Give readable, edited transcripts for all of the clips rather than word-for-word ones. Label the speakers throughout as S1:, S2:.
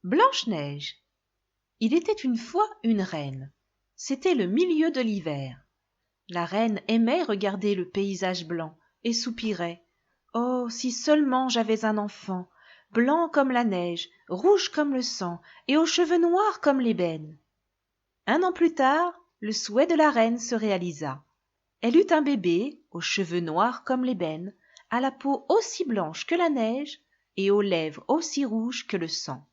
S1: Blanche-Neige. Il était une fois une reine. C'était le milieu de l'hiver. La reine aimait regarder le paysage blanc et soupirait. Oh, si seulement j'avais un enfant, blanc comme la neige, rouge comme le sang, et aux cheveux noirs comme l'ébène. 1 an plus tard, le souhait de la reine se réalisa. Elle eut un bébé, aux cheveux noirs comme l'ébène, à la peau aussi blanche que la neige, et aux lèvres aussi rouges que le sang.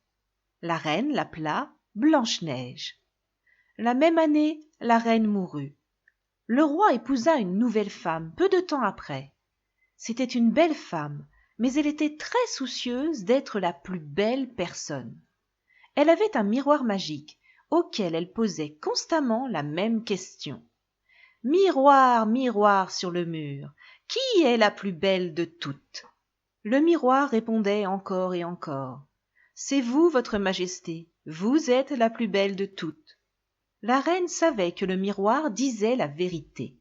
S1: La reine l'appela Blanche-Neige. La même année, la reine mourut. Le roi épousa une nouvelle femme peu de temps après. C'était une belle femme, mais elle était très soucieuse d'être la plus belle personne. Elle avait un miroir magique auquel elle posait constamment la même question. Miroir, miroir sur le mur, qui est la plus belle de toutes? Le miroir répondait encore et encore. C'est vous, votre majesté, vous êtes la plus belle de toutes. La reine savait que le miroir disait la vérité.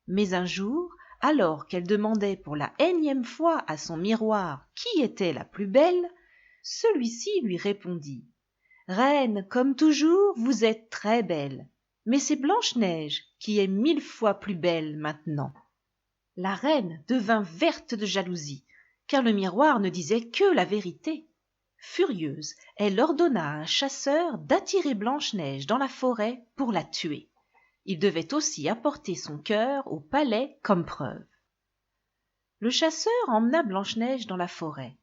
S1: Mais un jour, alors qu'elle demandait pour la énième fois à son miroir qui était la plus belle, celui-ci lui répondit. Reine, comme toujours, vous êtes très belle, mais c'est Blanche-Neige qui est 1000 fois plus belle maintenant. La reine devint verte de jalousie, car le miroir ne disait que la vérité. Furieuse, elle ordonna à un chasseur d'attirer Blanche-Neige dans la forêt pour la tuer. Il devait aussi apporter son cœur au palais comme preuve. Le chasseur emmena Blanche-Neige dans la forêt.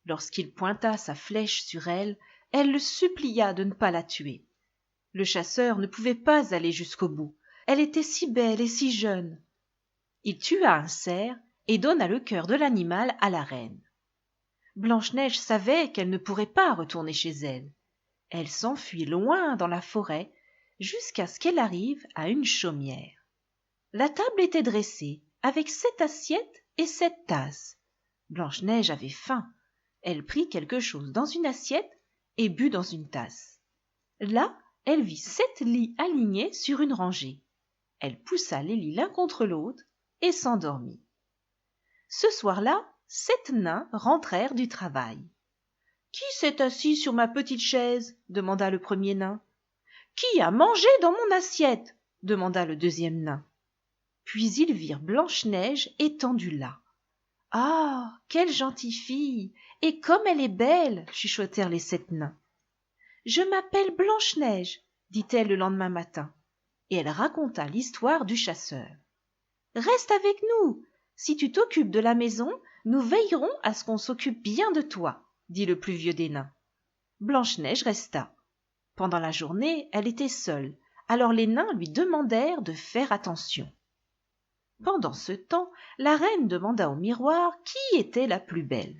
S1: Lorsqu'il pointa sa flèche sur elle, elle le supplia de ne pas la tuer. Le chasseur ne pouvait pas aller jusqu'au bout. Elle était si belle et si jeune. Il tua un cerf et donna le cœur de l'animal à la reine. Blanche-Neige savait qu'elle ne pourrait pas retourner chez elle. Elle s'enfuit loin dans la forêt jusqu'à ce qu'elle arrive à une chaumière. La table était dressée avec 7 assiettes et 7 tasses. Blanche-Neige avait faim. Elle prit quelque chose dans une assiette et but dans une tasse. Là, elle vit 7 lits alignés sur une rangée. Elle poussa les lits l'un contre l'autre et s'endormit. Ce soir-là, 7 nains rentrèrent du travail. « Qui s'est assis sur ma petite chaise ?» demanda le premier nain. « Qui a mangé dans mon assiette ?» demanda le deuxième nain. Puis ils virent Blanche-Neige étendue là. « Ah, quelle gentille fille! Et comme elle est belle !» chuchotèrent les 7 nains. « Je m'appelle Blanche-Neige, » dit-elle le lendemain matin, et elle raconta l'histoire du chasseur. « Reste avec nous. Si tu t'occupes de la maison, nous veillerons à ce qu'on s'occupe bien de toi, » dit le plus vieux des nains. Blanche-Neige resta. Pendant la journée, elle était seule, alors les nains lui demandèrent de faire attention. Pendant ce temps, la reine demanda au miroir qui était la plus belle.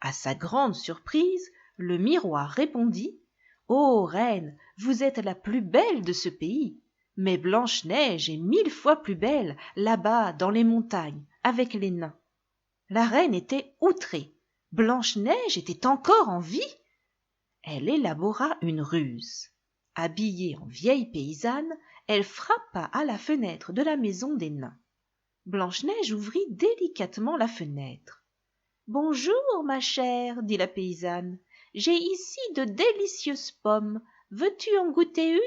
S1: À sa grande surprise, le miroir répondit « Ô reine, vous êtes la plus belle de ce pays, mais Blanche-Neige est 1000 fois plus belle là-bas dans les montagnes avec les nains. » La reine était outrée. Blanche-Neige était encore en vie. Elle élabora une ruse. Habillée en vieille paysanne, elle frappa à la fenêtre de la maison des nains. Blanche-Neige ouvrit délicatement la fenêtre. « Bonjour, ma chère, » dit la paysanne. « J'ai ici de délicieuses pommes. Veux-tu en goûter une ?»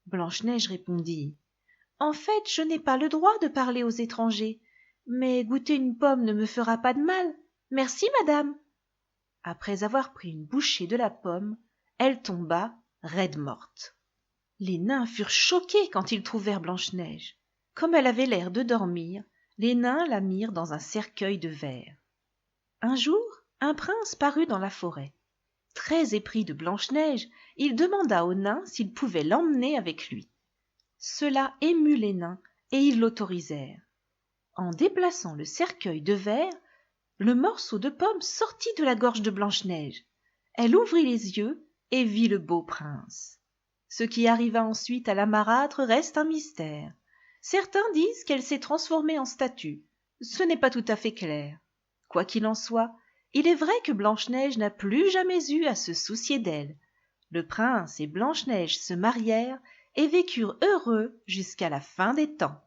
S1: Blanche-Neige répondit. « En fait, je n'ai pas le droit de parler aux étrangers, mais goûter une pomme ne me fera pas de mal. Merci, madame. » Après avoir pris une bouchée de la pomme, elle tomba raide morte. Les nains furent choqués quand ils trouvèrent Blanche-Neige. Comme elle avait l'air de dormir, les nains la mirent dans un cercueil de verre. Un jour, un prince parut dans la forêt. Très épris de Blanche-Neige, il demanda aux nains s'ils pouvaient l'emmener avec lui. Cela émut les nains et ils l'autorisèrent. En déplaçant le cercueil de verre, le morceau de pomme sortit de la gorge de Blanche-Neige. Elle ouvrit les yeux et vit le beau prince. Ce qui arriva ensuite à la marâtre reste un mystère. Certains disent qu'elle s'est transformée en statue. Ce n'est pas tout à fait clair. Quoi qu'il en soit, il est vrai que Blanche-Neige n'a plus jamais eu à se soucier d'elle. Le prince et Blanche-Neige se marièrent et vécurent heureux jusqu'à la fin des temps.